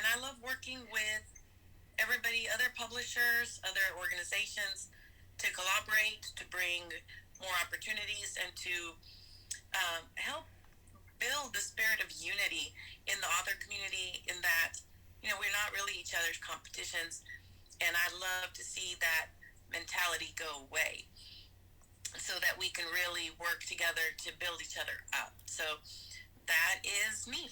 I love working with everybody, other publishers, other organizations, to collaborate, to bring more opportunities, and to help build the spirit of unity in the author community. In that, we're not really each other's competitions, and I love to see that mentality go away, so that we can really work together to build each other up. So that is me.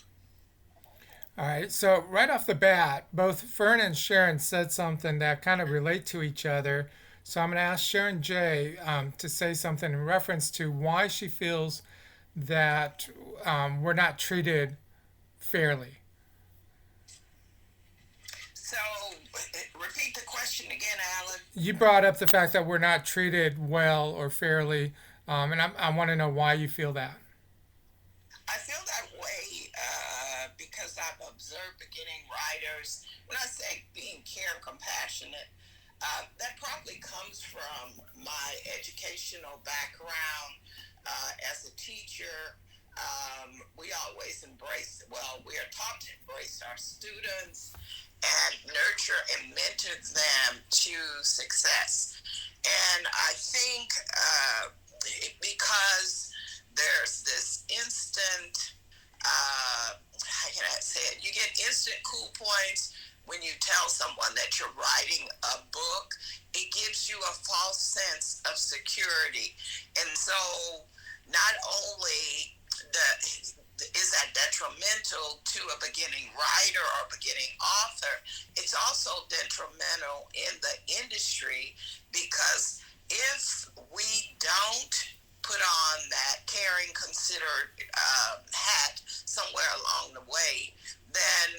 All right, so right off the bat, both Fern and Sharon said something that kind of relate to each other. So I'm going to ask Sharon J to say something in reference to why she feels that we're not treated fairly. So, repeat the question again, Alan. You brought up the fact that we're not treated well or fairly, and I want to know why you feel that. I feel that way because I've observed beginning writers. When I say being care and compassionate, that probably comes from my educational background as a teacher. We always embrace, well, we are taught to embrace our students and nurture and mentor them to success. And I think because there's this instant, how can I say it? You get instant cool points when you tell someone that you're writing a book. It gives you a false sense of security. And so not only is that detrimental to a beginning writer or a beginning author, it's also detrimental in the industry, because if we don't put on that caring, considered hat somewhere along the way, then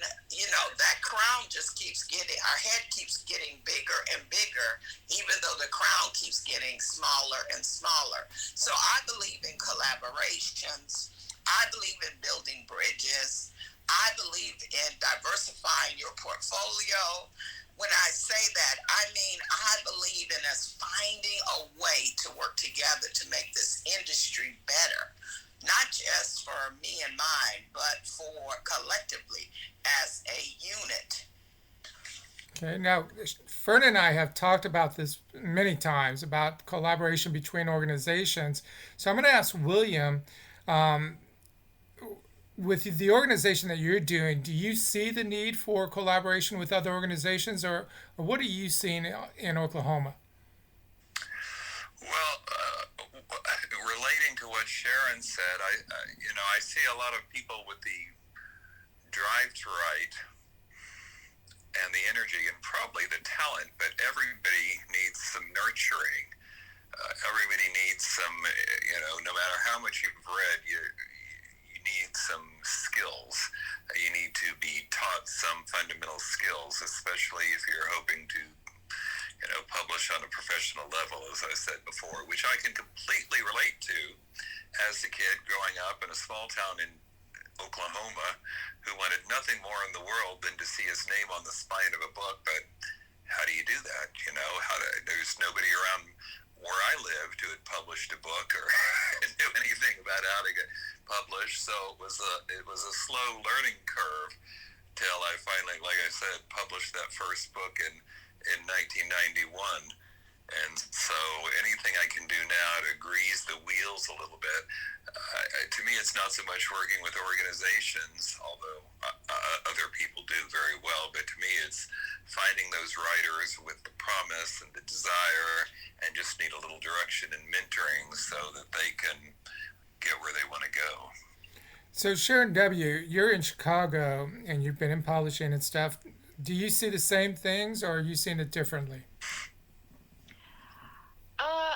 that crown just keeps getting, our head keeps getting bigger and bigger, even though the crown keeps getting smaller and smaller. So I believe in collaborations. I believe in building bridges. I believe in diversifying your portfolio. When I say that, I mean I believe in us finding a way to work together to make this industry better, not just for me and mine, but for collectively as a unit. Okay, now Fern and I have talked about this many times about collaboration between organizations. So I'm going to ask William, um, with the organization that you're doing, do you see the need for collaboration with other organizations, or what are you seeing in Oklahoma? Well, relating to what Sharon said, I see a lot of people with the drive to write and the energy and probably the talent, but everybody needs some nurturing. Everybody needs some, no matter how much you've read, you need some skills. You need to be taught some fundamental skills, especially if you're hoping to publish on a professional level, as I said before, which I can completely relate to as a kid growing up in a small town in Oklahoma who wanted nothing more in the world than to see his name on the spine of a book. But how do you do that? There's nobody around where I lived who had published a book or knew anything about how to get published. So it was a slow learning curve till I finally, like I said, published that first book in 1991. And so anything I can do now to grease the wheels a little bit, to me, it's not so much working with organizations, although other people do very well, but to me, it's finding those writers with the promise and the desire and just need a little direction and mentoring so that they can get where they want to go. So Sharon W., you're in Chicago and you've been in publishing and stuff. Do you see the same things, or are you seeing it differently? Uh,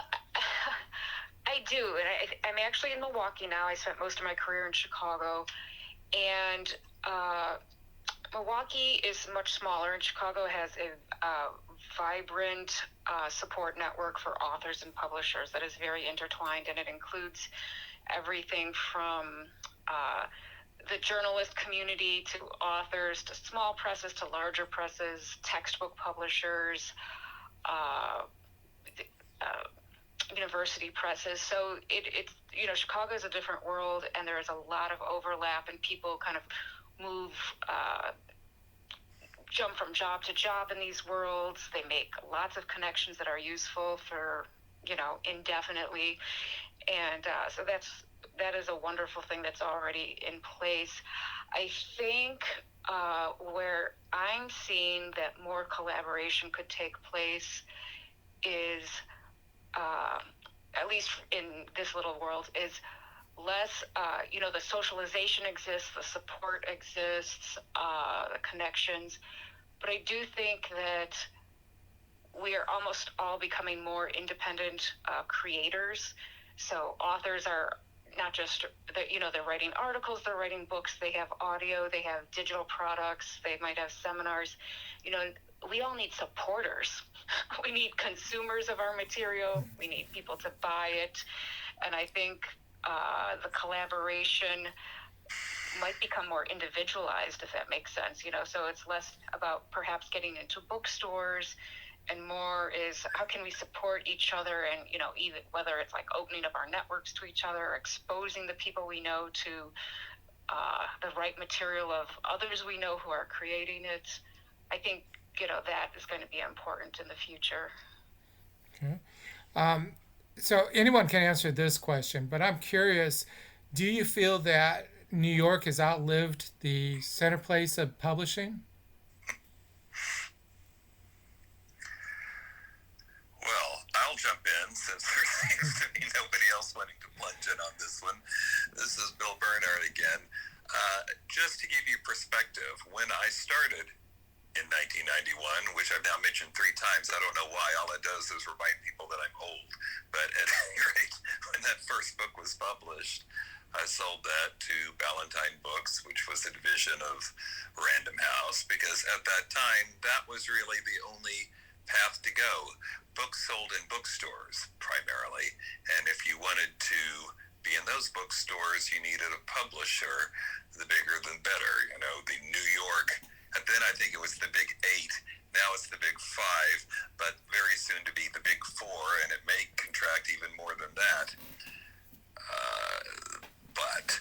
I do, and I'm actually in Milwaukee now. I spent most of my career in Chicago, and Milwaukee is much smaller, and Chicago has a vibrant support network for authors and publishers that is very intertwined, and it includes everything from the journalist community to authors to small presses to larger presses, textbook publishers, uh, uh, university presses. So it's Chicago is a different world, and there is a lot of overlap, and people kind of move jump from job to job in these worlds. They make lots of connections that are useful for, indefinitely. And so that is a wonderful thing that's already in place. I think where I'm seeing that more collaboration could take place is, at least in this little world, is less, the socialization exists, the support exists, the connections. But I do think that we are almost all becoming more independent creators. So authors are not just, they're writing articles, they're writing books, they have audio, they have digital products, they might have seminars. We all need supporters. We need consumers of our material. We need people to buy it. And I think the collaboration might become more individualized, if that makes sense. So it's less about perhaps getting into bookstores, and more is how can we support each other, and even whether it's like opening up our networks to each other, exposing the people we know to the right material of others we know who are creating it. I think that is going to be important in the future. Okay. So anyone can answer this question, but I'm curious, do you feel that New York has outlived the center place of publishing? Well, I'll jump in since there seems to be nobody else wanting to plunge in on this one. This is Bill Bernhardt again. Just to give you perspective, when I started in 1991, which I've now mentioned 3 times, I don't know why. All it does is remind people that I'm old. But at any rate, when that first book was published, I sold that to Ballantine Books, which was a division of Random House, because at that time, that was really the only path to go. Books sold in bookstores primarily, and if you wanted to be in those bookstores, you needed a publisher. The bigger the better. The New York, and then I think it was the Big 8. Now it's the Big 5, but very soon to be the Big 4, and it may contract even more than that. But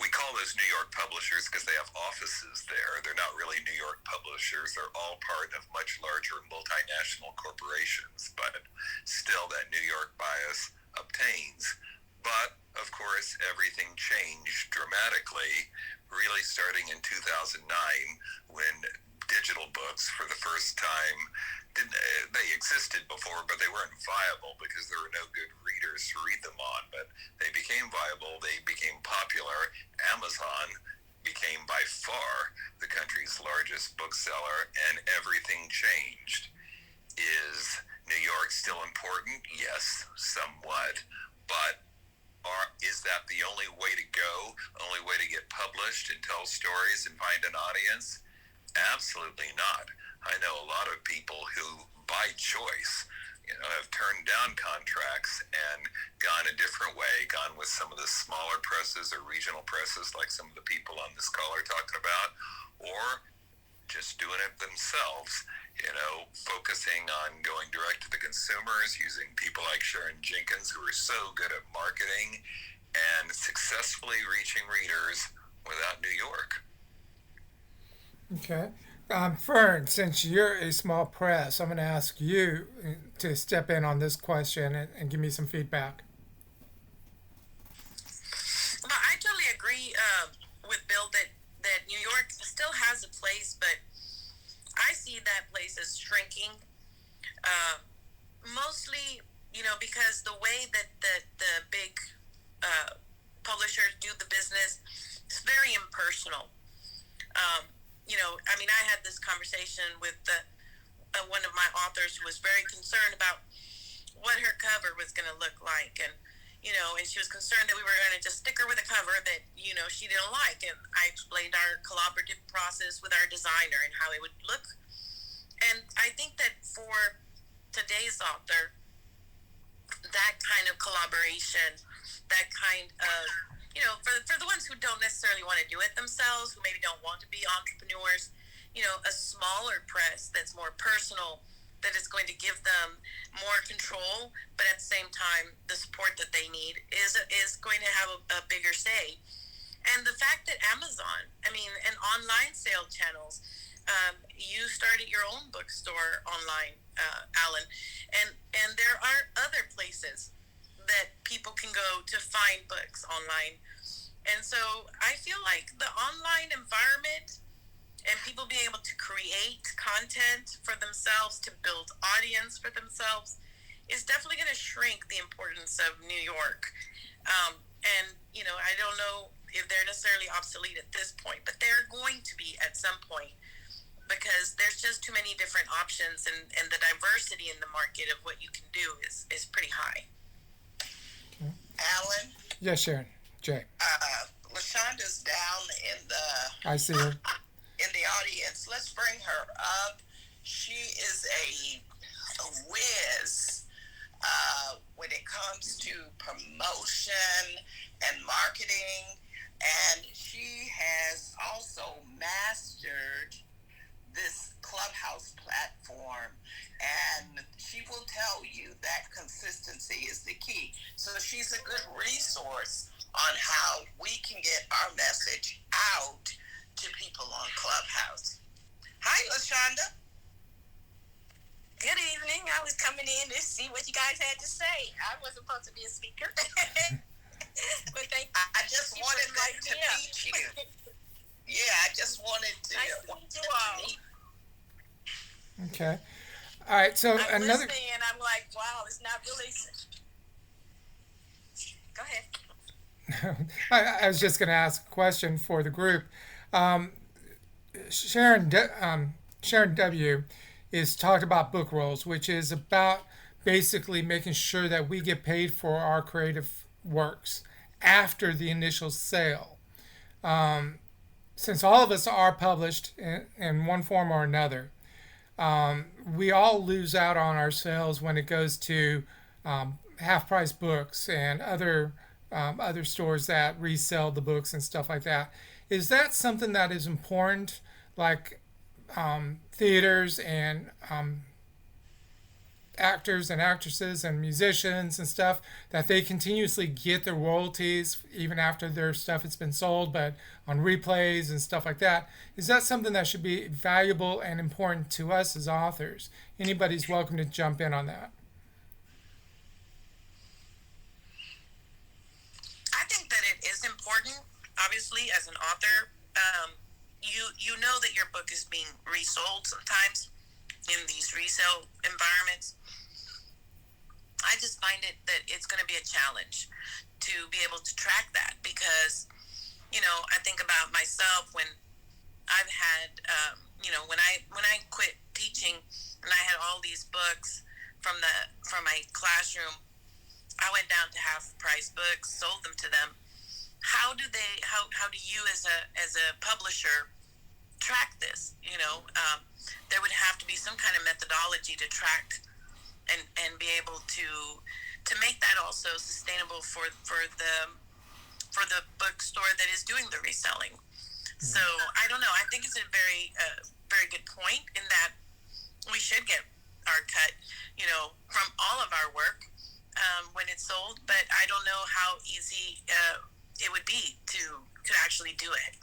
we call those New York publishers because they have offices there. They're not really New York publishers. They're all part of much larger multinational corporations, but still that New York bias obtains. But, of course, everything changed dramatically, really starting in 2009 when digital books for the first time, they existed before, but they weren't viable because there were no good readers to read them on. But they became viable, they became popular. Amazon became by far the country's largest bookseller, and everything changed. Is New York still important? Yes, somewhat. But is that the only way to go, only way to get published and tell stories and find an audience? Absolutely not. I know a lot of people who, by choice, have turned down contracts and gone a different way, gone with some of the smaller presses or regional presses like some of the people on this call are talking about, or just doing it themselves, focusing on going direct to the consumers, using people like Sharon Jenkins, who are so good at marketing and successfully reaching readers without New York. Okay. Fern, since you're a small press, I'm going to ask you to step in on this question and give me some feedback. Well, I totally agree with Bill that New York still has a place, but I see that place as shrinking. Mostly, because the way that the big publishers do the business is very impersonal. I had this conversation with one of my authors who was very concerned about what her cover was going to look like, and she was concerned that we were going to just stick her with a cover that she didn't like, and I explained our collaborative process with our designer and how it would look. And I think that for today's author, that kind of collaboration, that kind of for the ones who don't necessarily want to do it themselves, who maybe don't want to be entrepreneurs, a smaller press that's more personal, that is going to give them more control, but at the same time, the support that they need is going to have a bigger say. And the fact that Amazon, and online sale channels, You started your own bookstore online, Alan, and there are other places that people can go to find books online. And so I feel like the online environment and people being able to create content for themselves, to build audience for themselves, is definitely going to shrink the importance of New York. And, I don't know if they're necessarily obsolete at this point, but they're going to be at some point because there's just too many different options, and the diversity in the market of what you can do is pretty high. Alan? Yes, Sharon. Jay. LaShonda's down in the I see her. in the audience. Let's bring her up. She is a whiz when it comes to promotion and marketing, and she has also mastered this Clubhouse platform, and she will tell you that consistency is the key. So she's a good resource on how we can get our message out to people on Clubhouse. Hi, LaShonda. Good evening. I was coming in to see what you guys had to say. I wasn't supposed to be a speaker. But I just wanted to meet you. Yeah, I just wanted to nice to meet you all. Okay. All right. So I'm another. listening and I'm like, wow, it's not really. Go ahead. I was just going to ask a question for the group. Sharon W. is talked about book rolls, which is about basically making sure that we get paid for our creative works after the initial sale. Since all of us are published in one form or another, we all lose out on our sales when it goes to half-price books and other stores that resell the books and stuff like that. Is that something that is important, like theaters and actors and actresses and musicians and stuff, that they continuously get their royalties even after their stuff has been sold, but on replays and stuff like that? Is that something that should be valuable and important to us as authors? Anybody's welcome to jump in on that. I think that it is important. Obviously, as an author, you know that your book is being resold sometimes in these resale environments. I just find it that it's going to be a challenge to be able to track that because, I think about myself when I've had, when I quit teaching and I had all these books from my classroom, I went down to half price books, sold them to them. How do you as a publisher track this? There would have to be some kind of methodology to track and be able to make that also sustainable for the bookstore that is doing the reselling. So I don't know. I think it's a very very good point in that we should get our cut, from all of our work when it's sold. But I don't know how easy it would be to actually do it.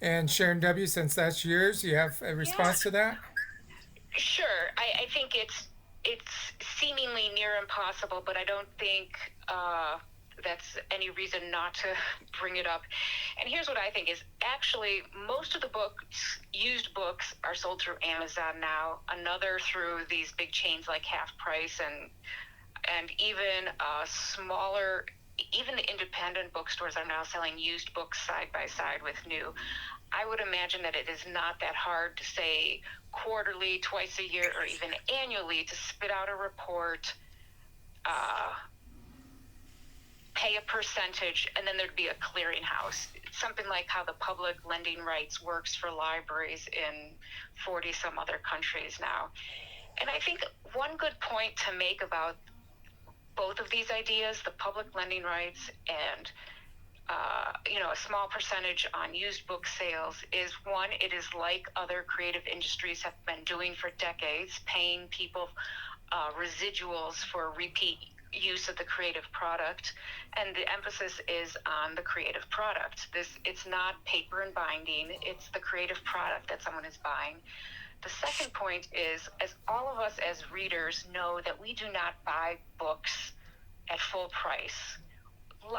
And Sharon W., since that's yours, you have a response to that? Sure. I think it's seemingly near impossible, but I don't think that's any reason not to bring it up. And here's what I think is actually most of the used books are sold through Amazon now, another through these big chains like Half Price and even smaller, even the independent bookstores are now selling used books side by side with new. I would imagine that it is not that hard to say quarterly, twice a year, or even annually to spit out a report, pay a percentage, and then there'd be a clearinghouse. Something like how the public lending rights works for libraries in 40 some other countries now. And I think one good point to make about both of these ideas, the public lending rights and a small percentage on used book sales, is one, it is like other creative industries have been doing for decades, paying people residuals for repeat use of the creative product, and the emphasis is on the creative product. It's not paper and binding, it's the creative product that someone is buying. The second point is, as all of us as readers know, that we do not buy books at full price.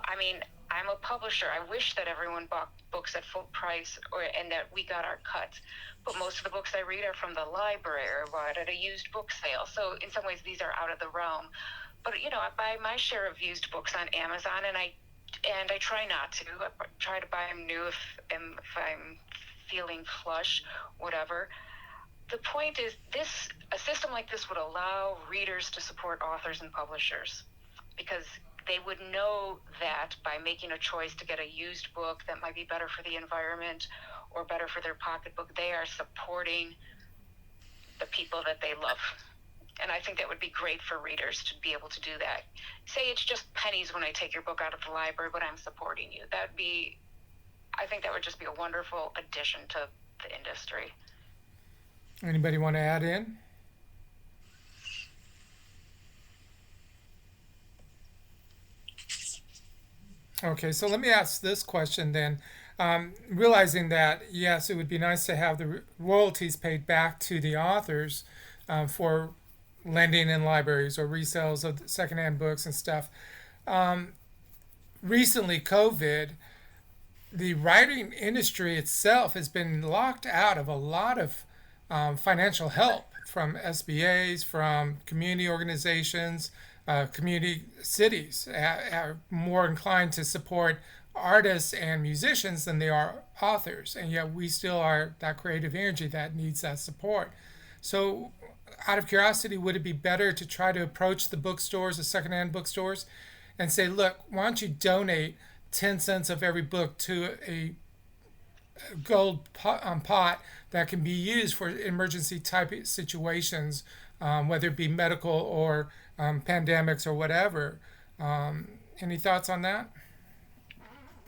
I mean, I'm a publisher. I wish that everyone bought books at full price and that we got our cut. But most of the books I read are from the library or bought at a used book sale. So in some ways, these are out of the realm. But, I buy my share of used books on Amazon, and I try not to. I try to buy them new if I'm feeling flush, whatever. The point is, a system like this would allow readers to support authors and publishers, because they would know that by making a choice to get a used book that might be better for the environment or better for their pocketbook, they are supporting the people that they love. And I think that would be great for readers to be able to do that. Say it's just pennies when I take your book out of the library, but I'm supporting you. I think that would just be a wonderful addition to the industry. Anybody want to add in? Okay, so let me ask this question then. Realizing that, yes, it would be nice to have the royalties paid back to the authors for lending in libraries or resales of secondhand books and stuff. Recently, COVID, the writing industry itself has been locked out of a lot of financial help from SBAs, from community organizations, community cities are more inclined to support artists and musicians than they are authors, and yet we still are that creative energy that needs that support. So, out of curiosity, would it be better to try to approach the bookstores, the secondhand bookstores, and say, look, why don't you donate 10 cents of every book to a gold pot that can be used for emergency type situations, whether it be medical or pandemics or whatever. Any thoughts on that?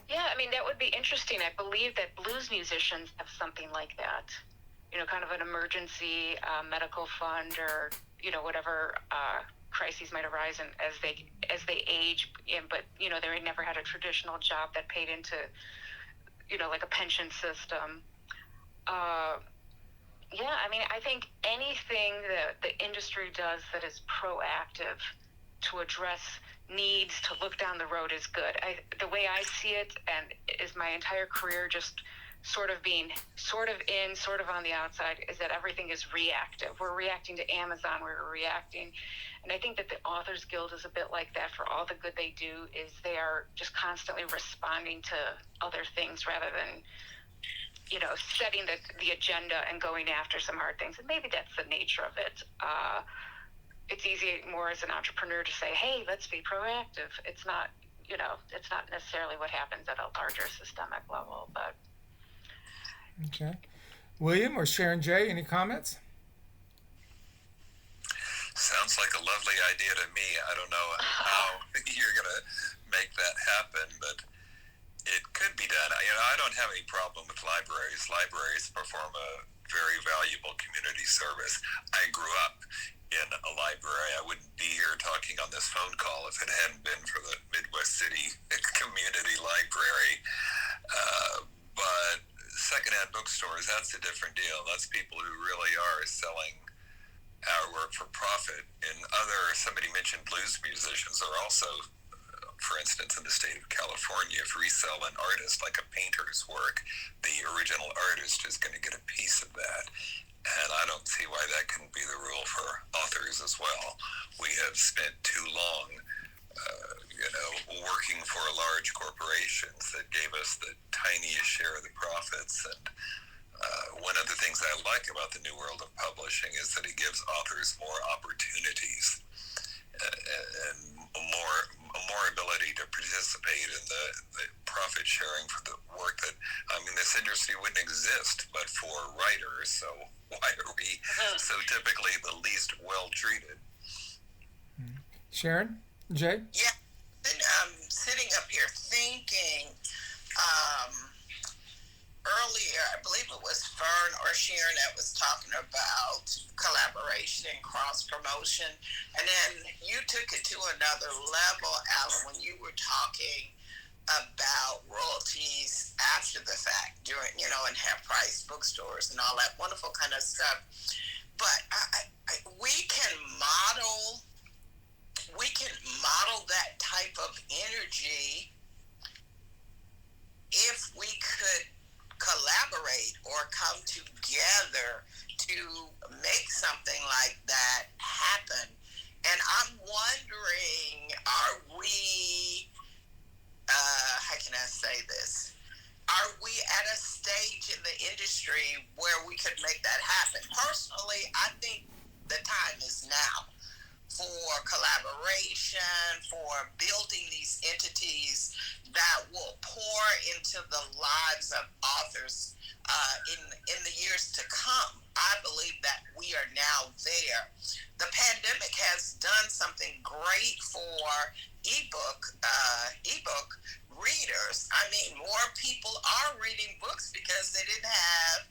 Yeah, I mean, that would be interesting. I believe that blues musicians have something like that. Kind of an emergency medical fund, or whatever crises might arise as they age. But they never had a traditional job that paid into like a pension system. Yeah, I mean, I think anything that the industry does that is proactive to address needs to look down the road is good. The way I see it, and is my entire career just sort of being sort of in, sort of on the outside, is that everything is reactive. We're reacting to Amazon, we're reacting. And I think that the Authors Guild is a bit like that. For all the good they do, is they are just constantly responding to other things rather than setting the agenda and going after some hard things. And maybe that's the nature of it. It's easy more as an entrepreneur to say, hey, let's be proactive. It's not necessarily what happens at a larger systemic level. But okay. William or Sharon J., any comments? Sounds like a lovely idea to me. I don't know how you're going to make that happen, but it could be done. I don't have any problem with libraries. Libraries perform a very valuable community service. I grew up in a library. I wouldn't be here talking on this phone call if it hadn't been for the Midwest City Community Library. But secondhand bookstores, that's a different deal. That's people who really are selling our work for profit. Somebody mentioned blues musicians are also, for instance, in the state of California, if we sell an artist like a painter's work, the original artist is going to get a piece of that. And I don't see why that couldn't be the rule for authors as well. We have spent too long, working for large corporations that gave us the tiniest share of the profits. And one of the things I like about the new world of publishing is that it gives authors more opportunities and more ability to participate in the profit sharing for the work that, this industry wouldn't exist but for writers. So why are we so typically the least well treated? Sharon J.? Yeah, and I'm sitting up here thinking, earlier, I believe it was Fern or Sharon that was talking about collaboration and cross promotion. And then you took it to another level, Alan, when you were talking about royalties after the fact, during, and half price bookstores and all that wonderful kind of stuff. But we can model that type of energy if we could collaborate or come together to make something like that happen. And I'm wondering, are we, how can I say this? Are we at a stage in the industry where we could make that happen? Personally, I think the time is now for collaboration, for building these entities that will pour into the lives of authors in the years to come. I believe that we are now there. The pandemic has done something great for ebook readers. I mean, more people are reading books because they didn't have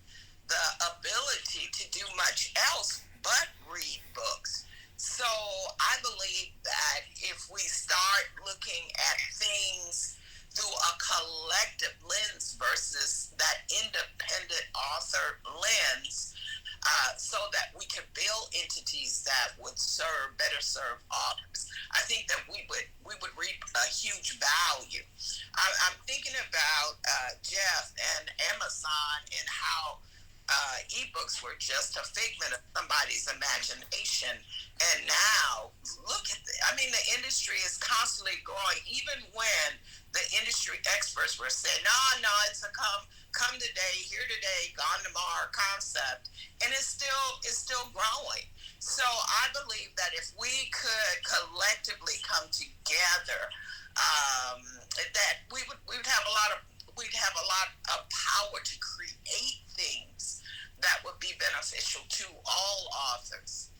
the ability to do much else but read books. So I believe that if we start looking at things through a collective lens versus that independent author lens, so that we can build entities that would better serve authors, I think that we would reap a huge value. I'm thinking about Jeff and Amazon and how ebooks were just a figment of somebody's imagination. And now, look at the industry is constantly growing, even when the industry experts were saying, no, it's a come today, here today, gone tomorrow concept. And it's still growing. So I believe that if we could collectively come together, that we would have a lot of power to create things that would be beneficial to all authors.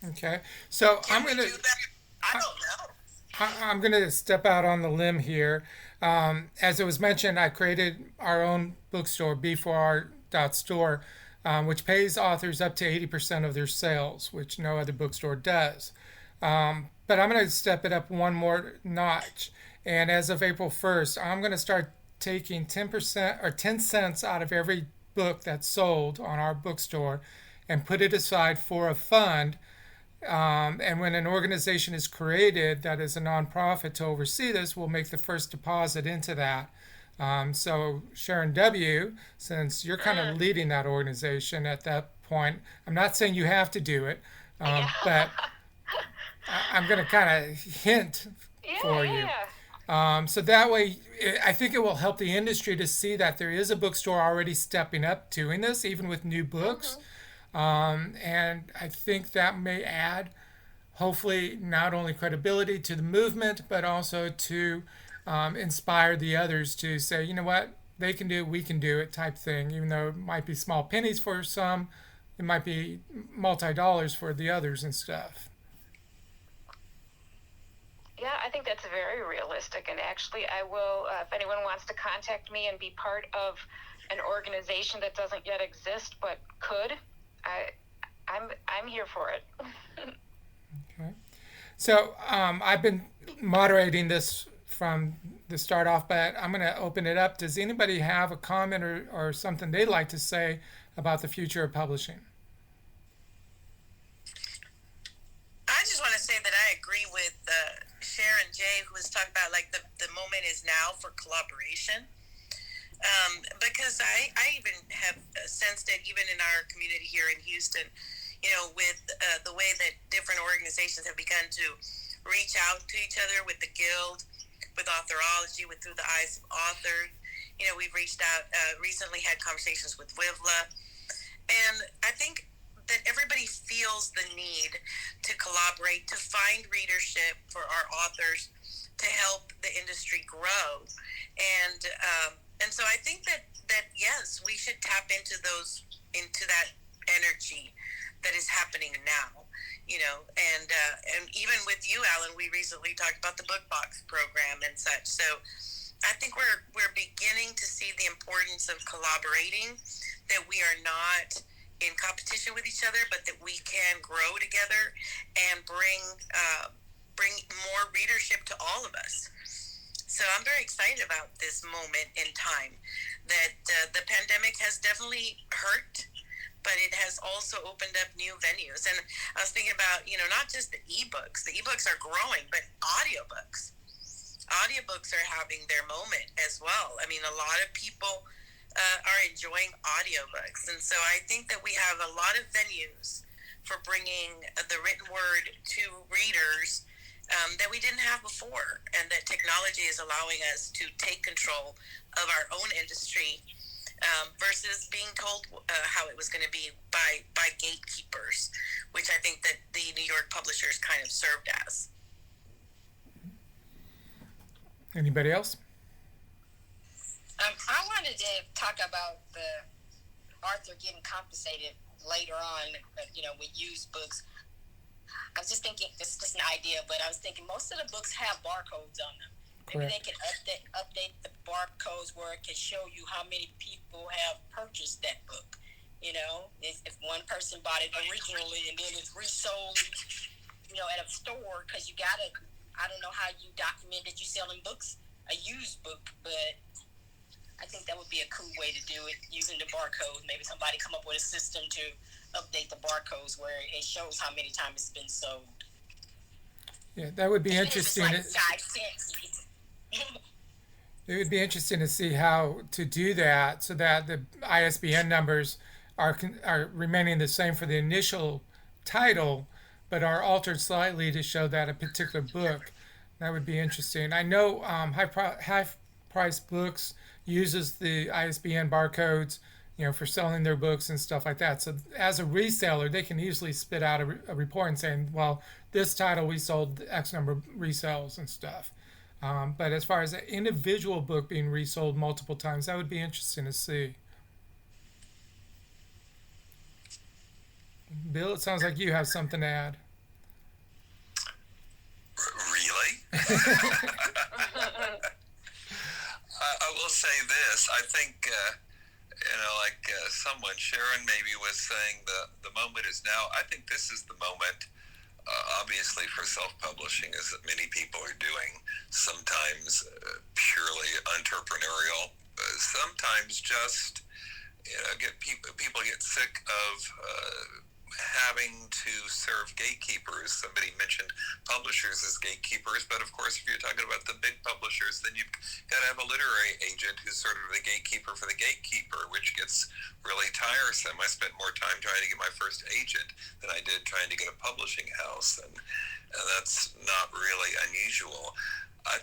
Okay, so I don't know. I'm going to step out on the limb here. As it was mentioned, I created our own bookstore, B4R.store, which pays authors up to 80% of their sales, which no other bookstore does. But I'm going to step it up one more notch. And as of April 1st, I'm going to start taking 10% or 10 cents out of every book that's sold on our bookstore and put it aside for a fund. And when an organization is created that is a nonprofit to oversee this, we'll make the first deposit into that. So Sharon W., since you're kind of leading that organization at that point, I'm not saying you have to do it, but I'm going to kind of hint for you. So that way, I think it will help the industry to see that there is a bookstore already stepping up doing this, even with new books. And I think that may add, hopefully, not only credibility to the movement, but also to inspire the others to say, you know what, they can do it, we can do it type thing. Even though it might be small pennies for some, it might be multi-dollars for the others and stuff. Yeah, I think that's very realistic. And actually, I will, if anyone wants to contact me and be part of an organization that doesn't yet exist but could, I'm here for it. Okay. So I've been moderating this from the start off, but I'm going to open it up. Does anybody have a comment or something they'd like to say about the future of publishing? I just want to say that I agree with Sharon J., who was talking about like the moment is now for collaboration. Because I even have sensed it even in our community here in Houston, with the way that different organizations have begun to reach out to each other with the Guild, with Authorology, with Through the Eyes of Author. We've reached out, recently had conversations with WIVLA. And I think that everybody feels the need to collaborate, to find readership for our authors, to help the industry grow. And so I think that yes, we should tap into that energy that is happening now, and even with you, Alan, we recently talked about the book box program and such. So I think we're beginning to see the importance of collaborating, that we are not in competition with each other, but that we can grow together and bring more readership to all of us. So I'm very excited about this moment in time. That the pandemic has definitely hurt, but it has also opened up new venues. And I was thinking about, not just the ebooks. The ebooks are growing, but audiobooks are having their moment as well. I mean, a lot of people are enjoying audiobooks. And so I think that we have a lot of venues for bringing the written word to readers that we didn't have before, and that technology is allowing us to take control of our own industry versus being told how it was going to be by gatekeepers, which I think that the New York publishers kind of served as. Anybody else? I wanted to talk about the author getting compensated later on, with used books. I was just thinking, this is just an idea, but I was thinking most of the books have barcodes on them. Maybe they can update the barcodes where it can show you how many people have purchased that book. If one person bought it originally and then it's resold, at a store, because I don't know how you document that you're selling books, a used book, but I think that would be a cool way to do it, using the barcodes. Maybe somebody come up with a system to update the barcodes where it shows how many times it's been sold. Yeah, that would be Even interesting. if it's like 5 cents. It would be interesting to see how to do that so that the ISBN numbers are remaining the same for the initial title, but are altered slightly to show that a particular book. That would be interesting. I know high price books uses the ISBN barcodes, for selling their books and stuff like that. So as a reseller, they can easily spit out a report and saying, well, this title we sold X number of resales and stuff. But as far as an individual book being resold multiple times, that would be interesting to see. Bill, it sounds like you have something to add. Really? I will say this. I think, someone, Sharon maybe was saying the moment is now. I think this is the moment, obviously, for self-publishing, as many people are doing, sometimes purely entrepreneurial, sometimes just, people get sick of having to serve gatekeepers. Somebody mentioned publishers as gatekeepers, but of course, if you're talking about the big publishers, then you've got to have a literary agent who's sort of the gatekeeper for the gatekeeper, which gets really tiresome. I spent more time trying to get my first agent than I did trying to get a publishing house, and that's not really unusual. I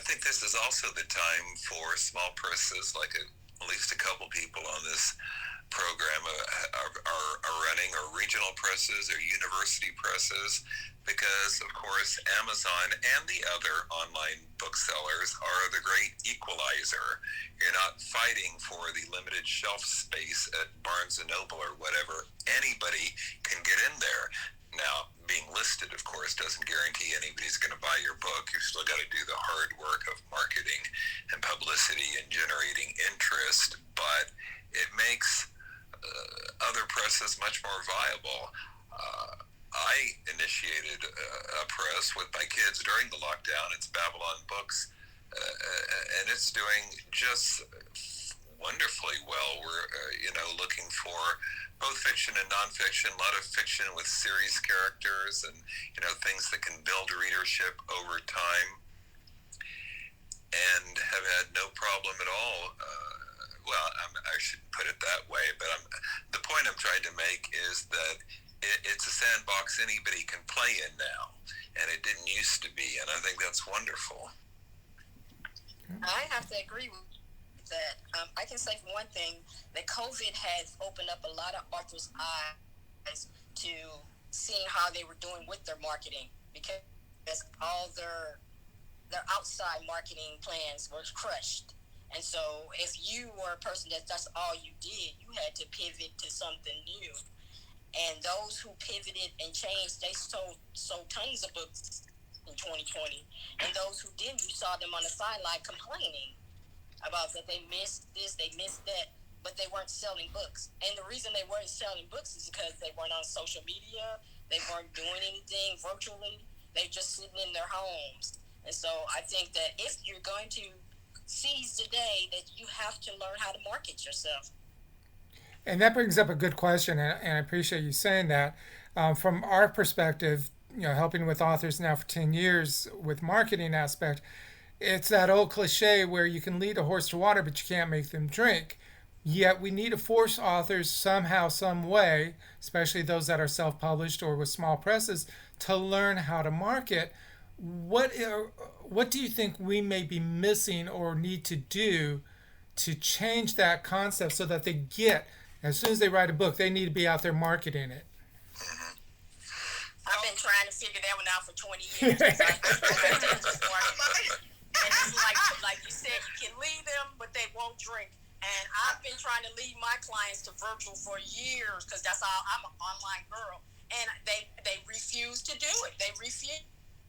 think this is also the time for small presses, like at least a couple people on this program are running, or regional presses or university presses, because of course Amazon and the other online booksellers are the great equalizer. You're not fighting for the limited shelf space at Barnes and Noble or whatever. Anybody can get in there. Now, being listed, of course, doesn't guarantee anybody's going to buy your book. You've still got to do the hard work of marketing and publicity and generating interest, but it makes other presses much more viable. I initiated a press with my kids during the lockdown. It's Babylon Books, and it's doing just wonderfully well. We're looking for both fiction and nonfiction, a lot of fiction with series characters and things that can build readership over time, and have had no problem at all. I shouldn't put it that way, but the point I'm trying to make is that it's a sandbox anybody can play in now, and it didn't used to be, and I think that's wonderful. I have to agree with that. I can say for one thing that COVID has opened up a lot of authors' eyes to seeing how they were doing with their marketing, because all their outside marketing plans were crushed. And so if you were a person that's all you did, you had to pivot to something new. And those who pivoted and changed, they sold tons of books in 2020. And those who didn't, you saw them on the sideline complaining about that they missed this, they missed that, but they weren't selling books. And the reason they weren't selling books is because they weren't on social media, they weren't doing anything virtually, they just sitting in their homes. And so I think that if you're going to seize the day, that you have to learn how to market yourself. And that brings up a good question, and I appreciate you saying that. From our perspective, helping with authors now for 10 years with marketing aspect, it's that old cliche where you can lead a horse to water, but you can't make them drink. Yet we need to force authors somehow, some way, especially those that are self-published or with small presses, to learn how to market. What do you think we may be missing or need to do to change that concept so that they get, as soon as they write a book, they need to be out there marketing it? I've been trying to figure that one out for 20 years. And it's like you said, you can lead them, but they won't drink. And I've been trying to lead my clients to virtual for years because that's all. I'm an online girl, and they refuse to do it. They refuse.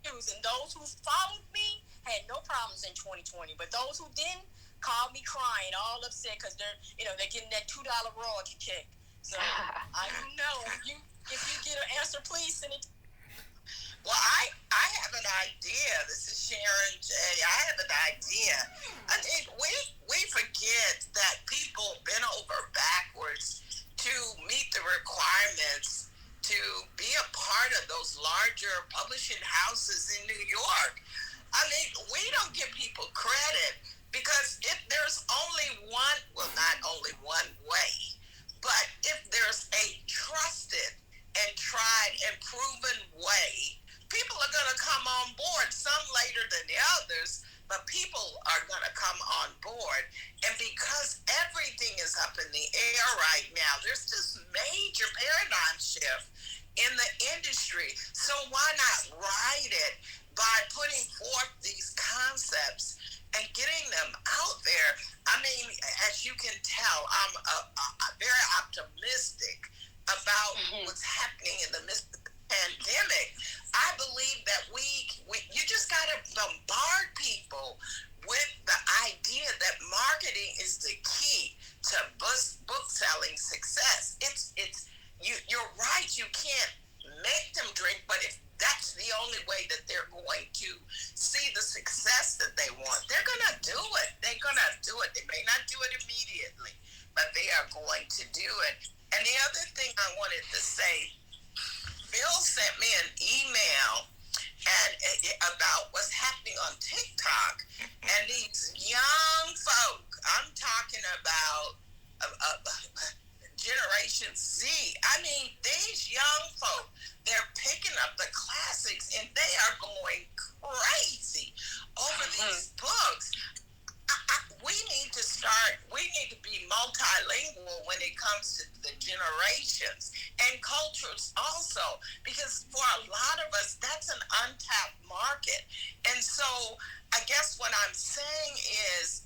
And those who followed me had no problems in 2020, but those who didn't called me crying, all upset because they're getting that $2 royalty check. So I don't know if you get an answer, please send it. Well, I have an idea. This is Sharon J. I have an idea. I think we forget that people bent over backwards to meet the requirements to be a part of those larger publishing houses in New York. I mean, we don't give people credit because if there's only one, well, not only one way, but if there's a trusted and tried and proven way, people are going to come on board, some later than the others, but people are going to come on board. And because everything is up in the air right now, there's this major paradigm shift in the industry. So why not ride it by putting forth these concepts and getting them out there? I mean, as you can tell, I'm very optimistic about what's happening in the midst of the pandemic. I believe that you just got to bombard people with the idea that marketing is the key to book selling success. You're right. You can't make them drink, but if that's the only way that they're going to see the success that they want, they're going to do it. They're going to do it. They may not do it immediately, but they are going to do it. And the other thing I wanted to say, Bill sent me an email about what's happening on TikTok, and these young folk, I'm talking about Generation Z. I mean, these young folk, they're picking up the classics, and they are going crazy over these books. We need to be multilingual when it comes to the generations and cultures also, because for a lot of us, that's an untapped market. And so I guess what I'm saying is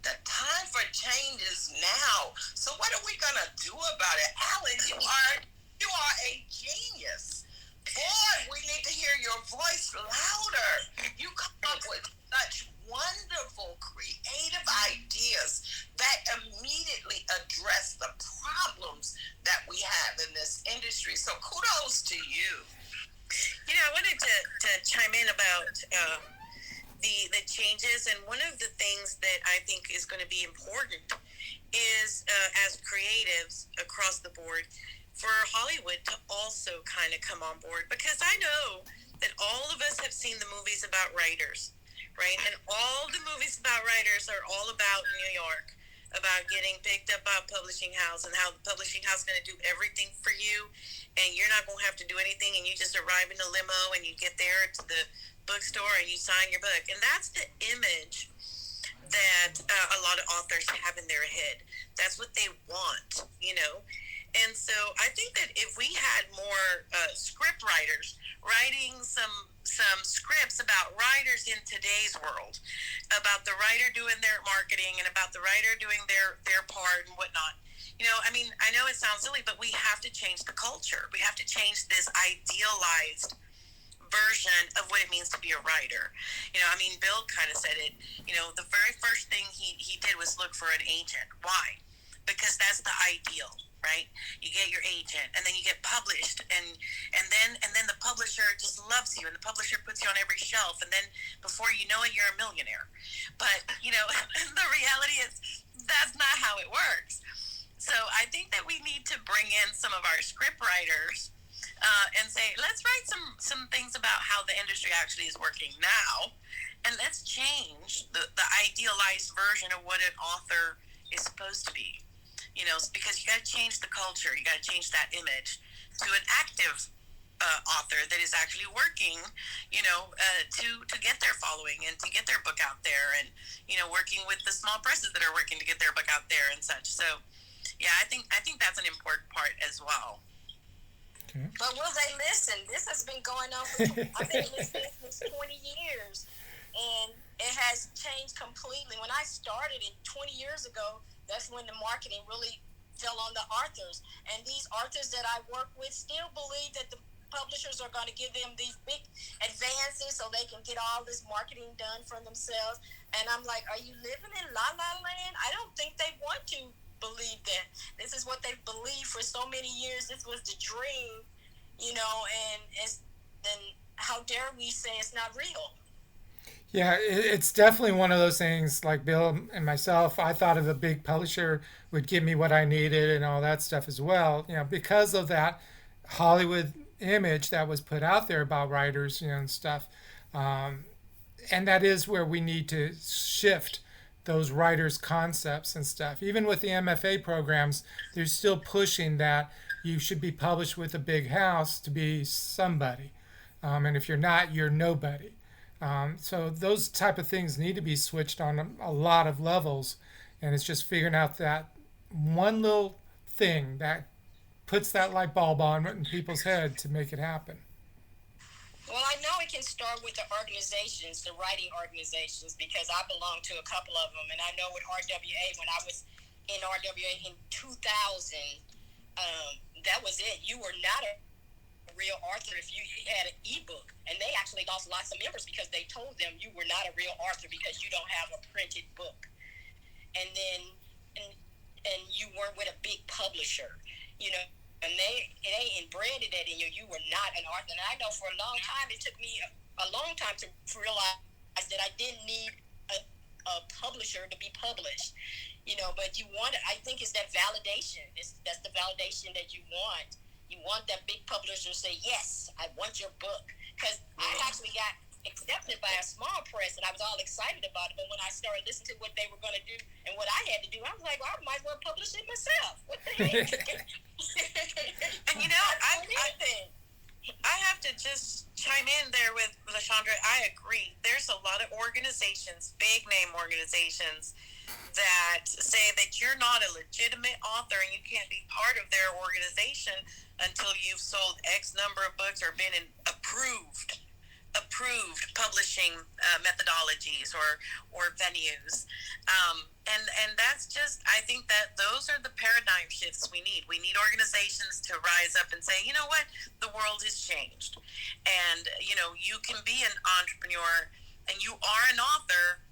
the time for change is now. So what are we going to do about it? Alan, you are a genius. Boy, we need to hear your voice louder. You come up with such wonderful, creative ideas that immediately address the problems that we have in this industry. So kudos to you. I wanted to chime in about the changes, and one of the things that I think is going to be important is as creatives across the board, for Hollywood to also kind of come on board, because I know that all of us have seen the movies about writers, right? And all the movies about writers are all about New York, about getting picked up by a publishing house and how the publishing house is going to do everything for you, and you're not going to have to do anything, and you just arrive in a limo and you get there to the bookstore and you sign your book. And that's the image that a lot of authors have in their head. That's what they want, And so I think that if we had more script writers writing some scripts about writers in today's world, about the writer doing their marketing and about the writer doing their part and whatnot. I know it sounds silly, but we have to change the culture. We have to change this idealized version of what it means to be a writer. I mean, Bill kind of said it. The very first thing he did was look for an agent. Why? Because that's the ideal, right? You get your agent, and then you get published, and then the publisher just loves you, and the publisher puts you on every shelf, and then before you know it, you're a millionaire. But the reality is that's not how it works. So I think that we need to bring in some of our script writers and say, let's write some things about how the industry actually is working now, and let's change the idealized version of what an author is supposed to be. Because you got to change the culture, you got to change that image to an active author that is actually working, to get their following and to get their book out there, and working with the small presses that are working to get their book out there and such. So, yeah, I think that's an important part as well. Okay. But will they listen? This has been going on for I've been in this business 20 years, and it has changed completely. When I started it 20 years ago, that's when the marketing really fell on the authors. And these authors that I work with still believe that the publishers are going to give them these big advances so they can get all this marketing done for themselves. And I'm like, are you living in La La Land? I don't think they want to believe that. This is what they've believed for so many years. This was the dream, and how dare we say it's not real? Yeah, it's definitely one of those things. Like Bill and myself, I thought of a big publisher would give me what I needed and all that stuff as well. Because of that Hollywood image that was put out there about writers, and stuff. And that is where we need to shift those writers' concepts and stuff. Even with the MFA programs, they're still pushing that you should be published with a big house to be somebody. And if you're not, you're nobody. So those type of things need to be switched on a lot of levels, and it's just figuring out that one little thing that puts that light bulb on in people's head to make it happen. Well, I know it can start with the organizations, the writing organizations, because I belong to a couple of them, and I know with RWA, when I was in RWA in 2000, that was it. You were not a real author if you had an ebook, and they actually lost lots of members because they told them you were not a real author because you don't have a printed book, and then and you weren't with a big publisher, and they embedded that in you. You were not an author, and I know for a long time it took me a long time to realize that I didn't need a publisher to be published, But you want, I think, it's that validation. That's the validation that you want. You want that big publisher to say, yes, I want your book. Because I actually got accepted by a small press, and I was all excited about it. But when I started listening to what they were going to do and what I had to do, I was like, well, I might as well publish it myself. What the heck? And I have to just chime in there with LaShondra. I agree. There's a lot of organizations, big name organizations, that say that you're not a legitimate author and you can't be part of their organization until you've sold X number of books or been in approved publishing methodologies or venues, and that's just, I think that those are the paradigm shifts we need. We need organizations to rise up and say, you know what, the world has changed, and you can be an entrepreneur and you are an author.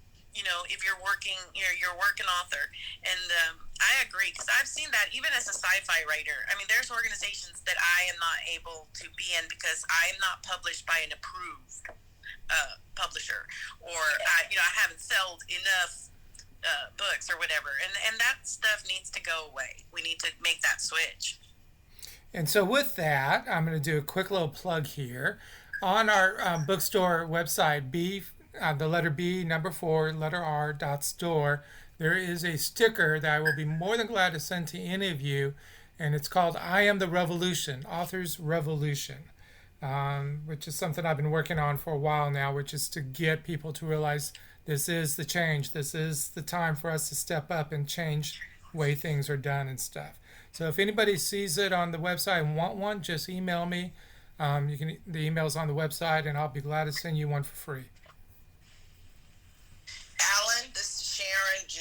If you're working, you're a working author. And I agree, because I've seen that even as a sci-fi writer. I mean, there's organizations that I am not able to be in because I'm not published by an approved publisher, or I haven't sold enough books or whatever. And that stuff needs to go away. We need to make that switch. And so with that, I'm going to do a quick little plug here. On our bookstore website, the letter B, number 4, letter R, .store, there is a sticker that I will be more than glad to send to any of you, and it's called I Am the Revolution, Author's Revolution, which is something I've been working on for a while now, which is to get people to realize this is the change. This is the time for us to step up and change the way things are done and stuff. So if anybody sees it on the website and want one, just email me. The email's on the website, and I'll be glad to send you one for free. Alan, this is Sharon J.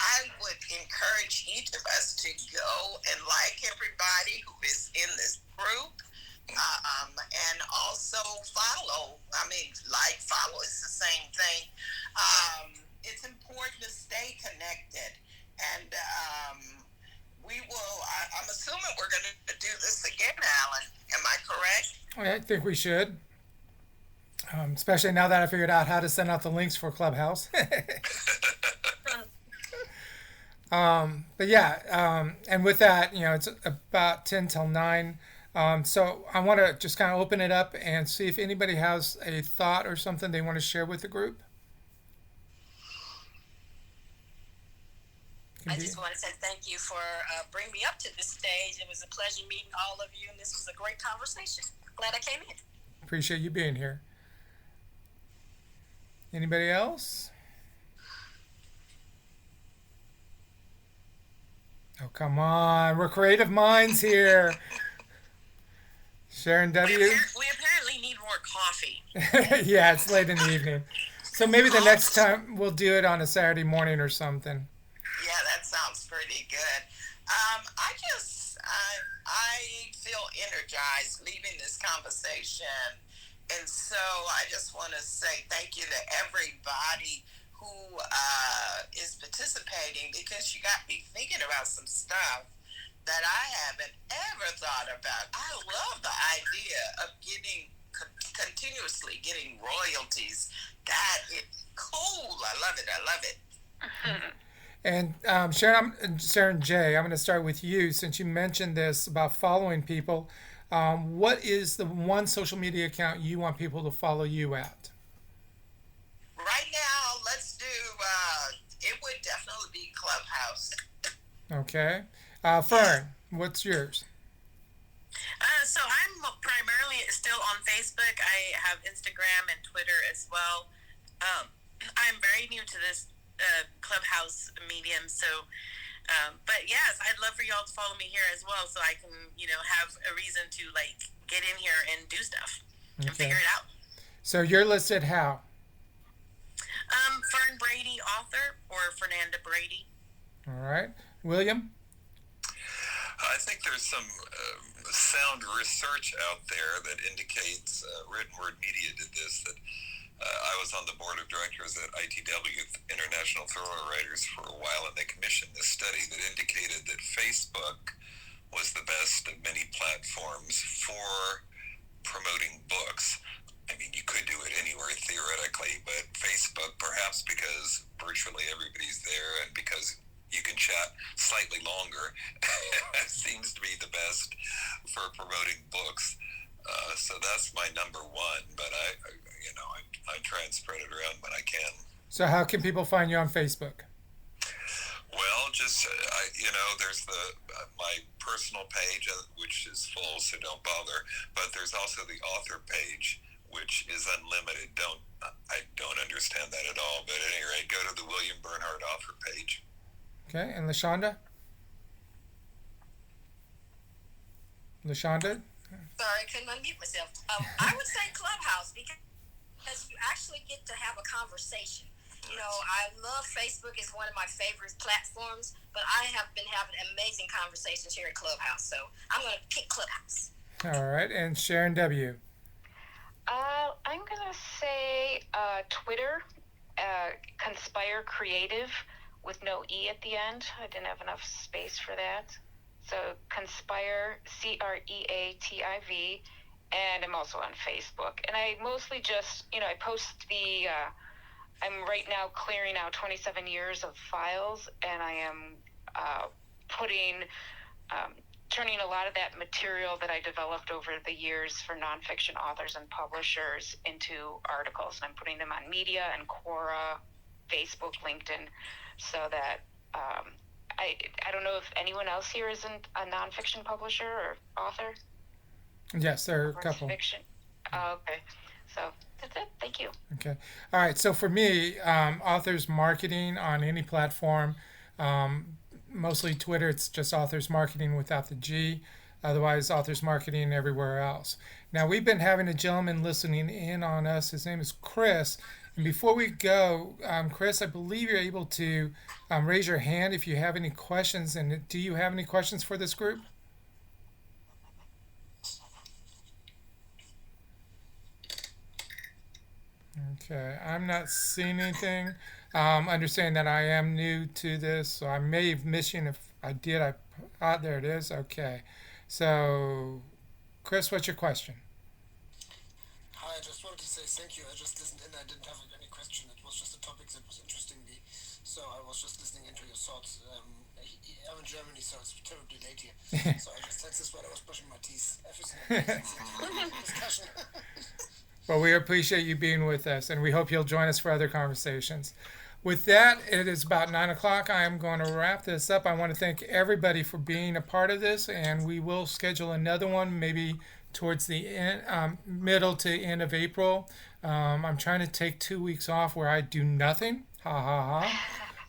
I would encourage each of us to go and like everybody who is in this group, and also follow to do this again, Alan. Am I correct? I think we should, especially now that I figured out how to send out the links for Clubhouse. But yeah, and with that, it's about 10 till 9. So I want to just kind of open it up and see if anybody has a thought or something they want to share with the group. I just want to say thank you for bringing me up to this stage. It was a pleasure meeting all of you, and this was a great conversation. Glad I came in. Appreciate you being here. Anybody else? Oh, come on. We're creative minds here. Sharon W. We apparently need more coffee. Yeah, it's late in the evening. So maybe the next time we'll do it on a Saturday morning or something. Yeah, that sounds pretty good. I feel energized leaving this conversation. And so I just want to say thank you to everybody who is participating, because you got me thinking about some stuff that I haven't ever thought about. I love the idea of continuously getting royalties. That is cool. I love it. I love it. And Sharon J., I'm going to start with you since you mentioned this about following people. What is the one social media account you want people to follow you at? Right now, let's do, it would definitely be Clubhouse. Okay. Fern, what's yours? So I'm primarily still on Facebook. I have Instagram and Twitter as well. I'm very new to this Clubhouse medium, so but yes, I'd love for y'all to follow me here as well, so I can have a reason to get in here and do stuff and figure it out. So you're listed how? Fern Brady, author, or Fernanda Brady. All right. William? I think there's some sound research out there that indicates, Written Word Media did this, that I was on the board of directors at ITW, International Thorough Writers, for a while, and they commissioned this study that indicated that Facebook was the best of many platforms for promoting books. I mean, you could do it anywhere theoretically, but Facebook, perhaps because virtually everybody's there and because you can chat slightly longer, seems to be the best for promoting books. So that's my number one, but I try and spread it around when I can. So how can people find you on Facebook? Well, just there's my personal page, which is full, so don't bother. But there's also the author page, which is unlimited. I don't understand that at all. But at any rate, go to the William Bernhardt author page. Okay, and LaShonda? LaShonda? Sorry, I couldn't unmute myself. I would say Clubhouse, because you actually get to have a conversation. I love Facebook. It's one of my favorite platforms, but I have been having amazing conversations here at Clubhouse, so I'm going to pick Clubhouse. All right, and Sharon W. I'm going to say Twitter, Conspire Creative, with no E at the end. I didn't have enough space for that. So Conspire, Creativ, and I'm also on Facebook. And I mostly just, I post I'm right now clearing out 27 years of files, and I am turning a lot of that material that I developed over the years for nonfiction authors and publishers into articles. And I'm putting them on Media and Quora, Facebook, LinkedIn, so that I don't know if anyone else here isn't a nonfiction publisher or author. Yes, there are a couple. Fiction. Oh, okay. So that's it. Thank you. Okay. All right. So for me, authors marketing on any platform, mostly Twitter, it's just authors marketing without the G. Otherwise, authors marketing everywhere else. Now, we've been having a gentleman listening in on us. His name is Chris. And before we go, Chris, I believe you're able to raise your hand if you have any questions. And do you have any questions for this group? Okay, I'm not seeing anything. Understand that I am new to this, so I may have missed you. And if I did, there it is. Okay. So, Chris, what's your question? Hi, I just wanted to say thank you. I just listened in. I didn't have any question. It was just a topic that was interesting me. So I was just listening into your thoughts. I'm in Germany, so it's terribly late here. So I just said this while I was brushing my teeth. Everything discussion. Well, we appreciate you being with us, and we hope you'll join us for other conversations. With that, it is about 9 o'clock. I am going to wrap this up. I want to thank everybody for being a part of this, and we will schedule another one maybe towards the end, middle to end of April. I'm trying to take 2 weeks off where I do nothing. Ha ha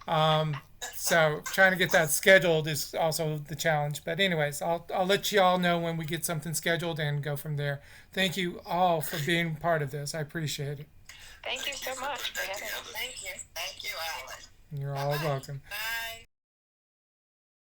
ha. So trying to get that scheduled is also the challenge. But anyways, I'll let you all know when we get something scheduled and go from there. Thank you all for being part of this. I appreciate it. Thank you so much for having us. Thank you. Thank you, Alan. You're all welcome. Bye.